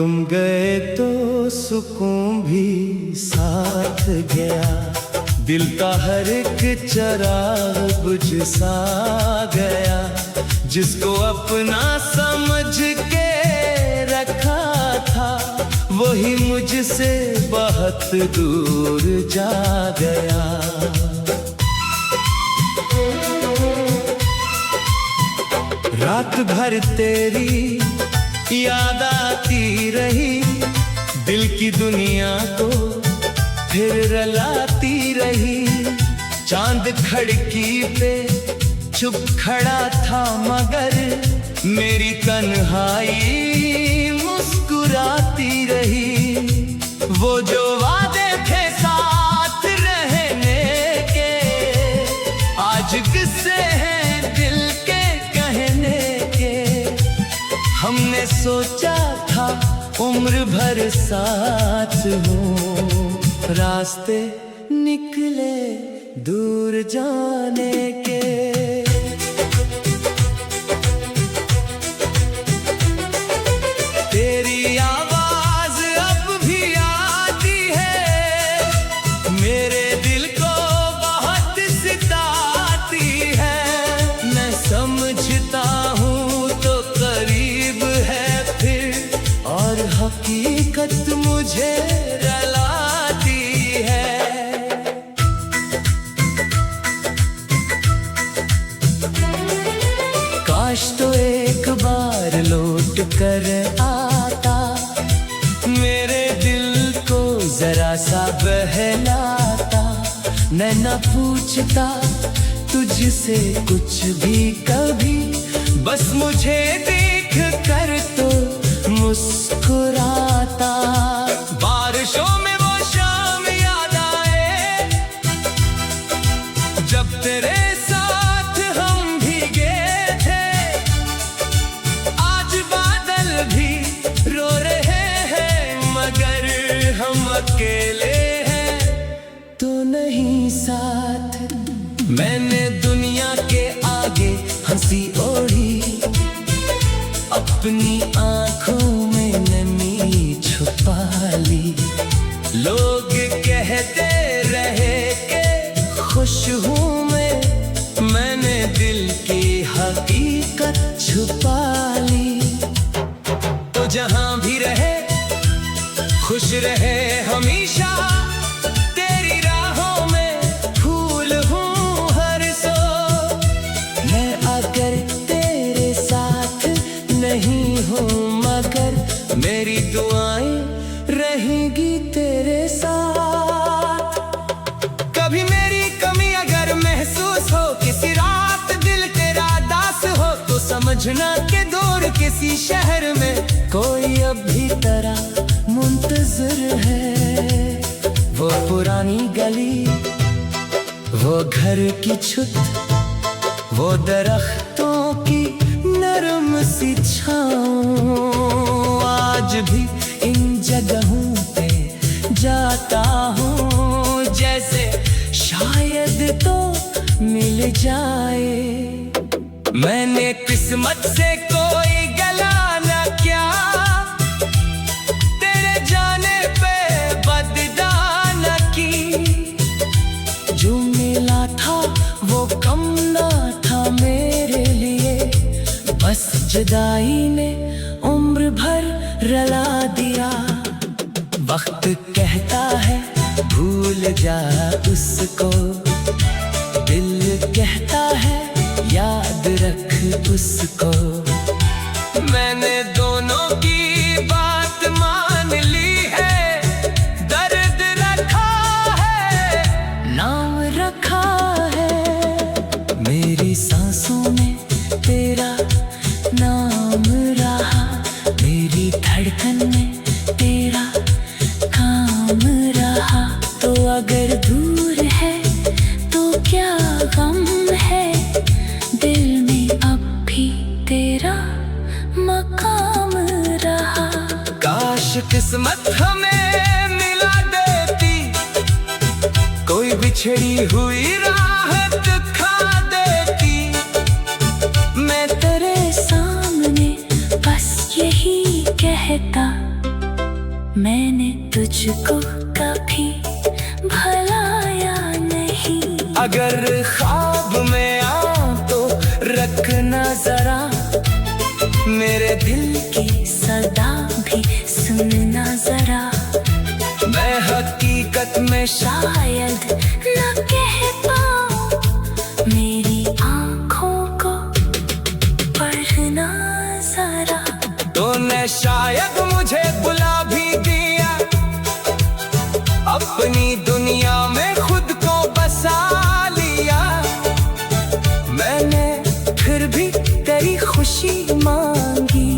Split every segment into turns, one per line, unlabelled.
तुम गए तो सुकून भी साथ गया, दिल का हर एक चिराग बुझ सा गया। जिसको अपना समझ के रखा था, वही मुझसे बहुत दूर जा गया। रात भर तेरी याद आती रही, दिल की दुनिया को फिर रलाती रही। चांद खिड़की पे चुप खड़ा था, मगर मेरी तन्हाई मुस्कुराती रही। वो जो वादे थे साथ रहने के, आज किस्से हैं दिल के कहने के। हमने सोचा था उम्र भर साथ हो, रास्ते निकले दूर जाने के। तेरी आवाज अब भी आती है, मेरे दिल को बहुत सताती है। मैं समझता हूँ तो करीब है फिर, और हकीकत मुझे रुलाती है। काश तो एक बार लौट कर आता, मेरे दिल को जरा सा बहलाता। मैं न पूछता तुझसे कुछ भी कभी, बस मुझे देख कर तो मुस्कुराता। बारिशों में वो शाम याद आए, जब तेरे साथ हम भीगे थे। आज बादल भी रो रहे हैं, मगर हम अकेले हैं तो नहीं साथ। मैंने दुनिया के आगे हंसी ओढ़ी, अपनी आंखों में नमी छुपा ली। लोग कहते रहे कि खुश हूँ मैंने दिल की हकीकत छुपा ली। तो जहां भी रहे खुश रहे हमेशा, तेरी राहों में फूल हूँ हर सो। मैं अगर तेरे साथ नहीं हूँ, मगर मेरी दुआएं रहेंगी तेरे साथ। कभी मेरी कमी अगर महसूस हो, किसी रात दिल तेरा दास हो, तो समझना कि दूर किसी शहर में कोई अभी तरह मुंतज़िर है। वो पुरानी गली, वो घर की छत, वो दरख्तों की नरम सी छाँव। आज भी इन जगहों पे जाता हूँ, जैसे शायद तो मिल जाए। मैंने किस्मत से कोई गला न किया, तेरे जाने पे बददा न की। जो मिला था वो कम ना था मेरे लिए, बस जुदाई ने उम्र भर रुला दिया। वक्त कहता है भूल जा उसको, दिल कहता है याद रख उसको। मैंने दोनों की बात मान ली है, दर्द रखा है, नाम रखा है। मेरी सांसों में तेरा नाम रहा, मेरी धड़कन में तेरा काम रहा। तो अगर दूर है तो क्या गम है, दिल में अब भी तेरा मकाम रहा। काश किस्मत हमें मिला देती, कोई बिछड़ी हुई राह दिखा देती। मैं तेरे सामने बस यही कहता,
मैंने तुझको कभी भुलाया नहीं।
अगर ख्वाब में आ तो रखना जरा, मेरे दिल
की सदा भी सुनना जरा।
मैं हकीकत में
शायद न कह पाऊं, मेरी आँखों को पढ़ना जरा।
तूने शायद मुझे बुला भी दिया, अपनी दुनिया में खुद को बसा लिया। मैंने फिर भी तेरी खुशी मांगी,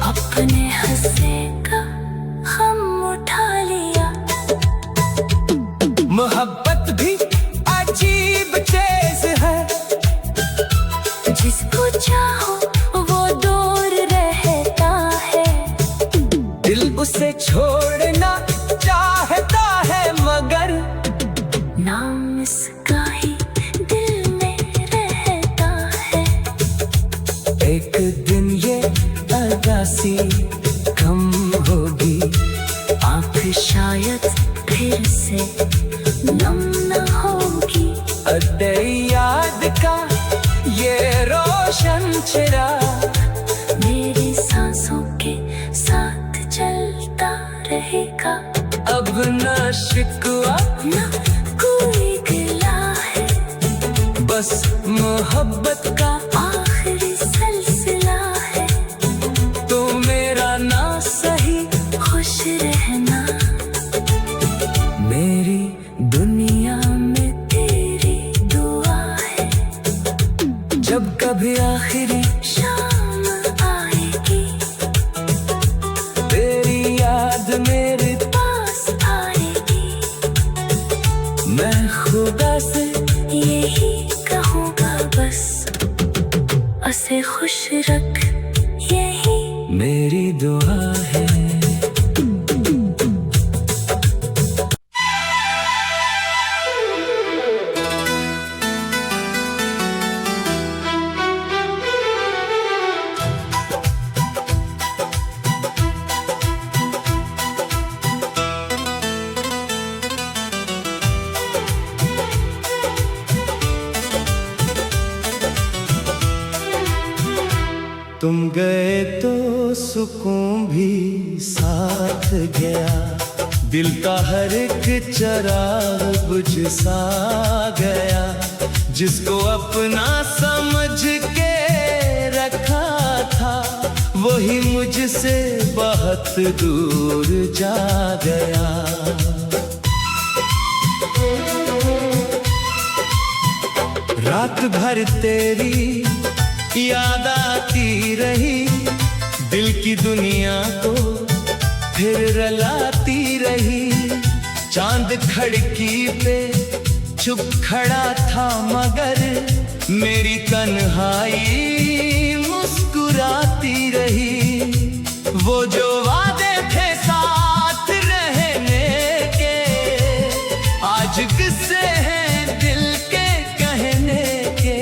अपने हंसे का हम उठा लिया।
मोहब्बत भी अजीब चीज है,
जिसको चाहो वो दूर रहता है।
दिल उसे छोड़ना चाहता है, मगर
नाम इसका ही दिल में रहता है।
एक दिन ये अरदासी कम होगी,
आँख शायद फिर से नम न होगी।
तेरी याद का ये रोशन चिराग
मेरी सांसों के साथ चलता रहेगा।
अब न शिकवा
न कोई गिला है,
बस मोहब्बत का
आखिरी सिलसिला है।
तो मेरा ना सही,
खुश रहना,
मेरी
दुनिया में तेरी दुआ है।
जब कभी आखिरी
शाम आएगी,
तेरी याद मेरे
पास आएगी।
मैं खुदा से
यही कहूँगा बस, उसे खुश रख, यही
मेरी दुआ है। तुम गए तो सुकून भी साथ गया, दिल का हर एक चिराग बुझ सा गया। जिसको अपना समझ के रखा था, वही मुझसे बहुत दूर जा गया। रात भर तेरी याद आती रही, दिल की दुनिया को फिर रलाती रही। चांद खिड़की पे चुप खड़ा था, मगर मेरी तन्हाई मुस्कुराती रही। वो जो वादे थे साथ रहने के, आज किस्से हैं दिल के कहने के।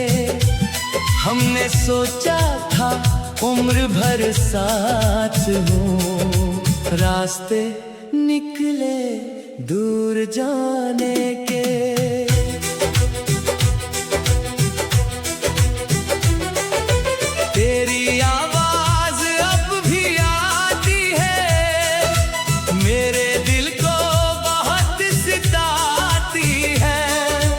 हमने सोचा था उम्र भर साथ हो, रास्ते निकले दूर जाने के। तेरी आवाज अब भी आती है, मेरे दिल को बहुत सताती है।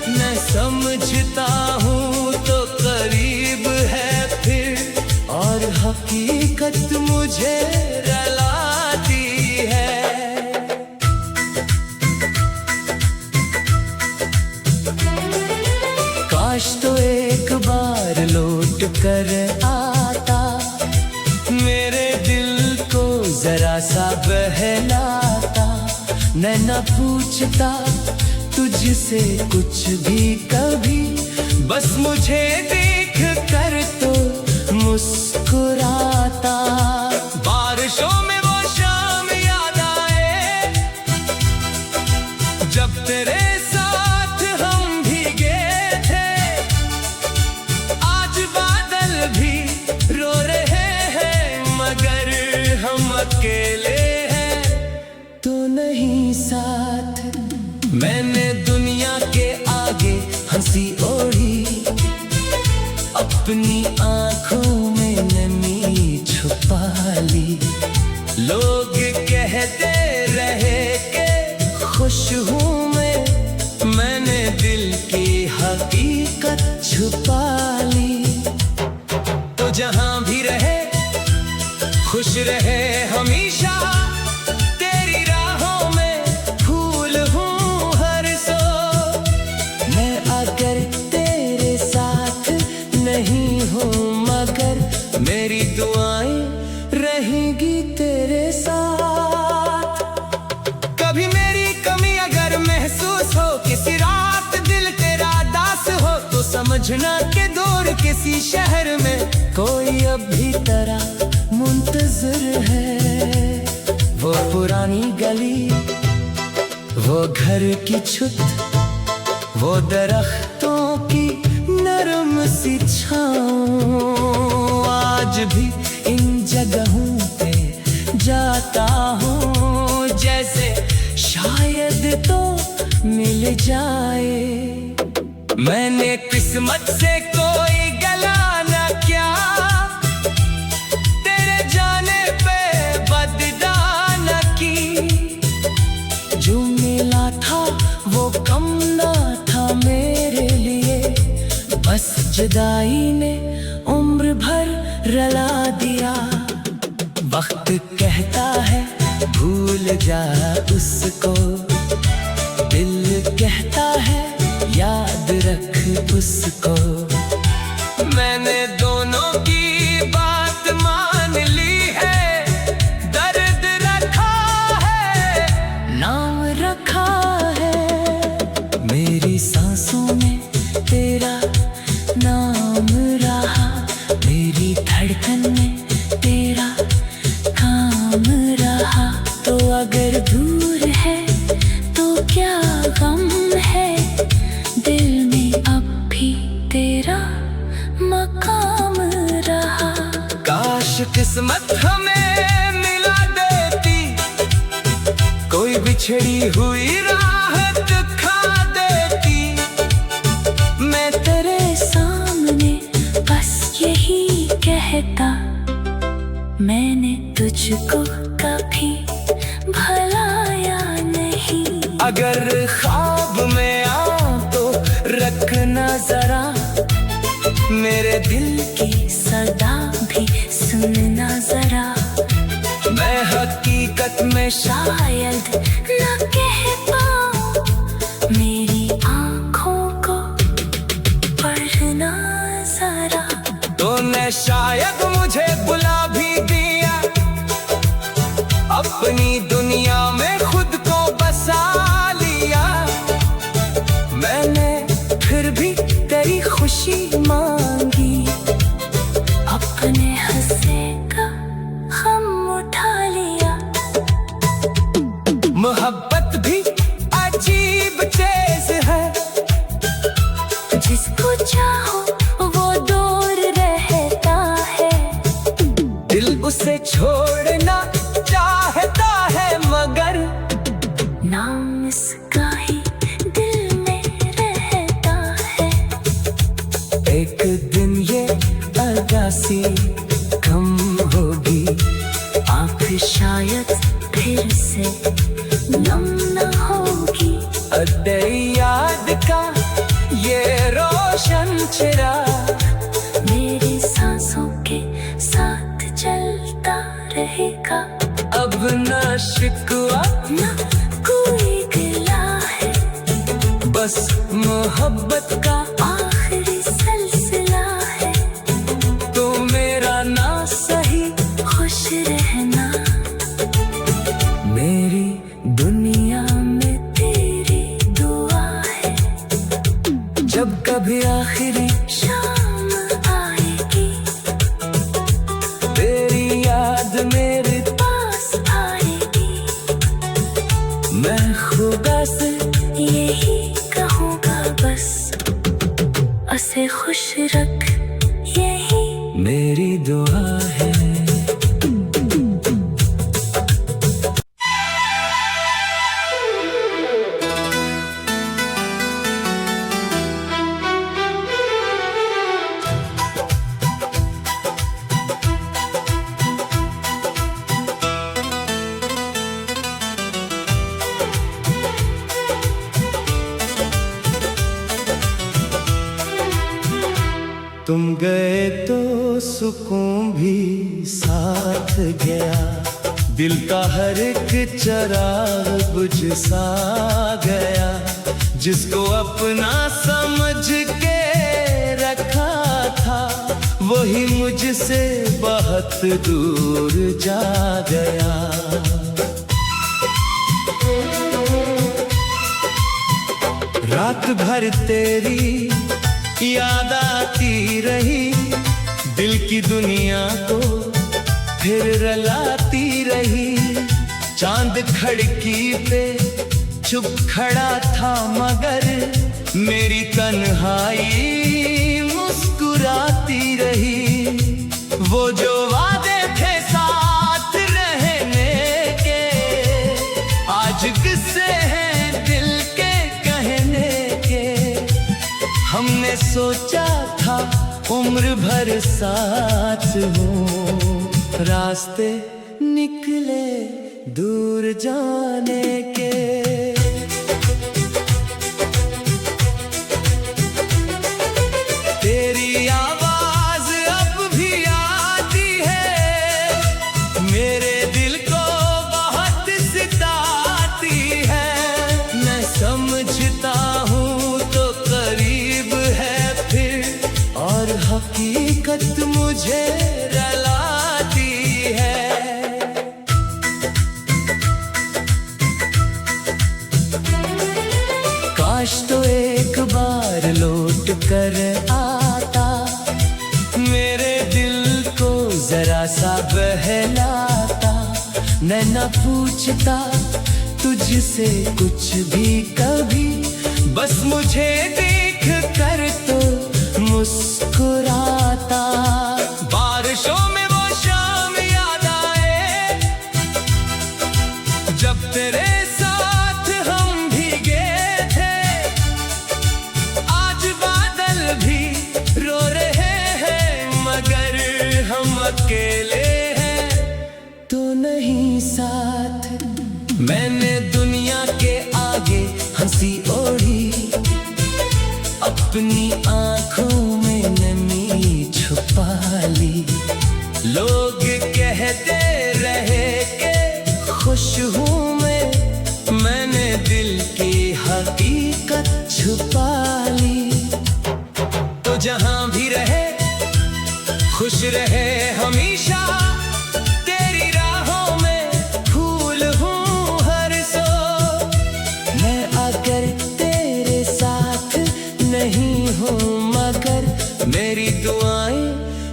मैं समझता हूँ तो करीब है फिर, और हकीकत मुझे रलाती है। काश तो एक बार लौट कर आता, मेरे दिल को जरा सा बहलाता। मैं न पूछता तुझसे कुछ भी कभी, बस मुझे देख कर तो मुस्कुराता। बारिशों में वो शाम याद आए, जब तेरे साथ हम भीगे थे। आज बादल भी रो रहे हैं, मगर हम अकेले हैं। साथ। मैंने दुनिया के आगे हंसी ओढ़ी, अपनी आंखों में नमी छुपा ली। लोग कहते रहे कि खुश हूँ मैंने दिल की हकीकत छुपा ली। तो जहां भी रहे खुश रहे हमेशा, तेरी राहों में फूल हूँ हर सो। मैं अगर तेरे साथ नहीं हूँ मगर मेरी दुआएं रहेंगी तेरे साथ। कभी मेरी कमी अगर महसूस हो, किसी रात दिल तेरा दास हो, तो समझना कि दूर किसी शहर में कोई अब भी तेरा मुंतज़िर है। वो पुरानी गली, वो घर की छत, वो दरख्तों की नरम सी छाँव, आज भी इन जगहों पे जाता हूँ जैसे शायद तो मिल जाए। मैंने किस्मत से कोई गला न किया, तेरे जाने पे बददा न की। जो मिला था वो कम ना था मेरे लिए, बस जुदाई ने उम्र भर रला दिया। वक्त कहता है भूल जा उसको, दिल कहता है याद रख उसको। मैंने दोनों की बात मान ली है, दर्द रखा है नाम रखा है। मेरी सांसों में तेरा नाम रहा, मेरी धड़कन में तेरा काम रहा। तो अगर दूर है तो क्या गम है, दिल में अब भी तेरा मकाम रहा। काश किस्मत हमें मिला देती, कोई बिछड़ी हुई राह दिखा देती। मैं तेरे सामने बस यही कहता, मैंने तुझको कभी भलाया नहीं। अगर ख्वाब में आ तो रखना जरा, मेरे दिल की सदा भी सुनना जरा। मैं हकीकत में शायद न कह पाऊं, मेरी आंखों को पढ़ना जरा। तूने शायद मुझे बुला भी दिया, अपनी दुनिया में खुद को बसा लिया। मैंने फिर भी तेरी खुशी मांगी, अपने हंसे का गम उठा लिया। मोहब्बत भी अजीब चीज है, जिसको चाहो वो दूर रहता है। दिल उसे छोड़ना चाहता है मगर नाम इसका ही दिल में रहता है। एक दिन ये अदासी कम होगी, आँख शायद फिर से नम न होगी। तेरी याद का ये रोशन चिराग मेरी सांसों के साथ जलता रहेगा। अब ना शिकवा ना कोई गिला है, बस मोहब्बत का आखिरी सिलसिला है। तो मेरा ना सही खुश रहना, मेरी दुनिया में तेरी दुआ है। जब कभी आखिरी शाम आएगी, तेरी याद मेरे पास आएगी। मैं खुदा से यही कहूँगा बस, उसे खुश रख यही मेरी दुआ है।
तुम गए तो सुकून भी साथ गया, दिल का हर एक चिराग बुझ सा गया। जिसको अपना समझ के रखा था, वही मुझसे बहुत दूर जा गया। रात भर तेरी याद आती रही, दिल की दुनिया को फिर रलाती रही। चांद खिड़की पे चुप खड़ा था, मगर मेरी तन्हाई मुस्कुराती रही। वो जो वादे थे साथ रहने के, आज किस्से हैं दिल के कहने के। हमने सोचा था उम्र भर साथ हो, रास्ते निकले दूर जाने के। तेरी आवाज अब भी आती है, मेरे दिल को बहुत सताती है। मैं समझता हूँ तो करीब है फिर, और हकीकत मुझे रुलाती है। काश तो एक बार लौट कर आता, मेरे दिल को जरा सा बहलाता। मैं न पूछता तुझसे कुछ भी कभी, बस मुझे देख कर तो मुस्कुराता।
बारिशों में वो शाम याद आए, जब तेरे साथ हम भीगे थे। आज बादल भी रो रहे हैं, मगर हम अकेले हैं
तो नहीं साथ।
मैंने दुनिया के आगे हंसी ओढ़ी,
अपनी आंखों में नमी छुपा ली।
लोग कहते रहे कि
खुश हूँ मैंने दिल की हकीकत छुपा ली।
तो जहां भी रहे खुश रहे हमेशा, तेरी राहों में फूल हूँ हर सो।
मैं अगर तेरे साथ नहीं हूँ, मगर
मेरी दुआएं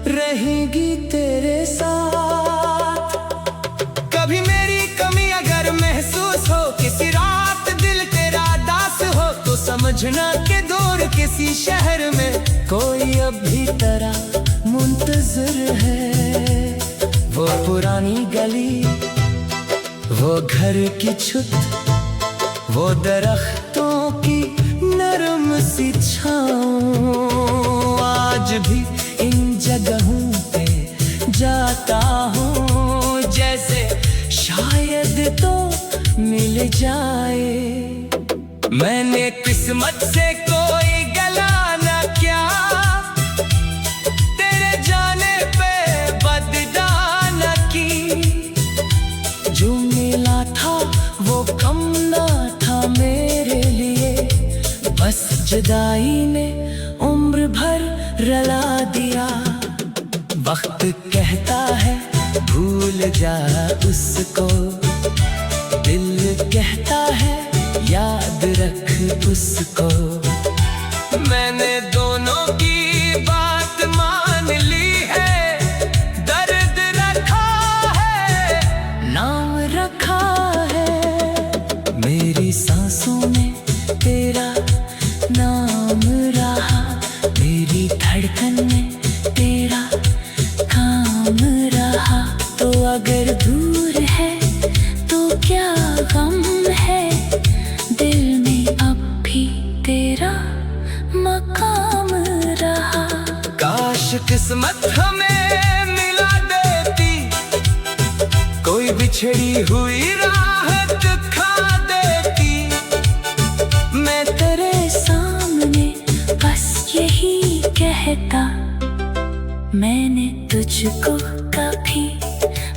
रहेंगी तेरे साथ।
कभी मेरी कमी अगर महसूस हो, किसी रात दिल तेरा दास हो, तो समझना कि दूर किसी शहर में
कोई अभी तेरा मुंतजर है। वो पुरानी गली, वो घर की छत, वो दरख्तों की नरम सी छाँव। आज भी इन जगहों पे जाता हूँ, जैसे शायद तो मिल जाए।
मैंने किस्मत से कोई गला न किया, तेरे जाने पे बददा न की।
जो मिला था वो कम ना था मेरे लिए, बस जुदाई ने उम्र भर रुला दिया। वक्त कहता है भूल जा उसको, दिल कहता है याद रख उसको।
मैंने दोनों की बात मान ली है, दर्द रखा है,
नाम रखा है। मेरी सांसों में तेरा नाम रहा, मेरी धड़कन में तेरा काम रहा। तो अगर दूर है तो क्या गम है, दिल में अब भी तेरा मकाम रहा।
काश किस्मत हमें मिला देती, कोई बिछड़ी हुई राह दिखा देती।
मैं तेरे सामने बस यही कहता,
मैंने तुझको कभी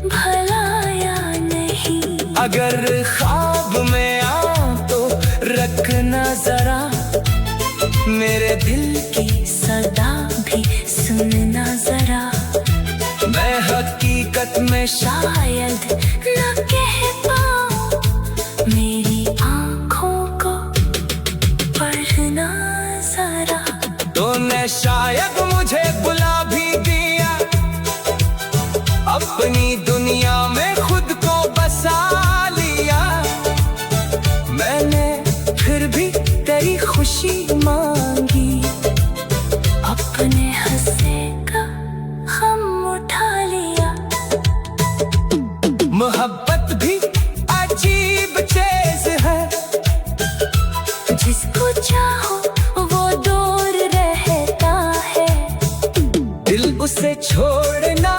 भुलाया नहीं।
अगर ख्वाब में आ तो रखना जरा, मेरे दिल
की सदा भी सुनना जरा।
मैं हकीकत में
शायद न कह पाऊं, मेरी आंखों को पढ़ना जरा।
तूने शायद मुझे बुला भी दिया, अपनी दुनिया में खुद को बसा लिया। मैंने फिर भी तेरी खुशी मांगी,
अपने हंसे का हम उठा लिया।
मोहब्बत भी अजीब चीज है,
जिसको चाहो वो दूर रहता है।
दिल उसे छोड़ना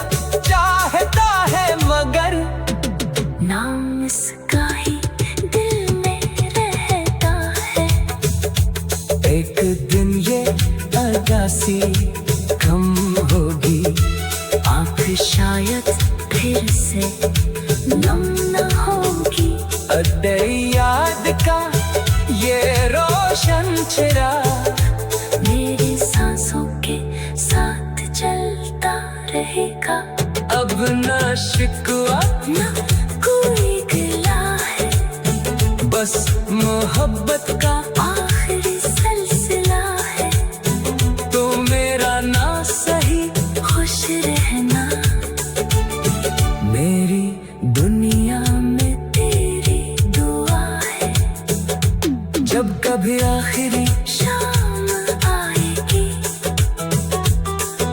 चाहता है, मगर
नाम इसका ही दिल में रहता है।
एक दिन ये अरदासी कम होगी,
आँख शायद फिर से नम न होगी।
अड्डे याद का ये रोशन चिराग
मेरी सांसों के साथ चलता रहेगा।
अब न शिकवा
न कोई गिला है,
बस मोहब्बत का
आखिरी सिलसिला है।
तो मेरा ना सही,
खुश रहना,
मेरी
दुनिया में तेरी दुआ है।
जब कभी आखिरी
शाम आएगी,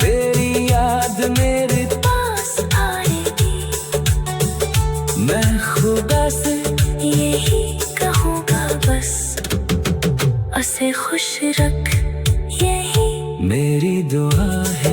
तेरी याद मेरे
पास आएगी।
मैं खुदा से
यही कहूँगा बस, उसे खुश रख, यही
मेरी दुआ है।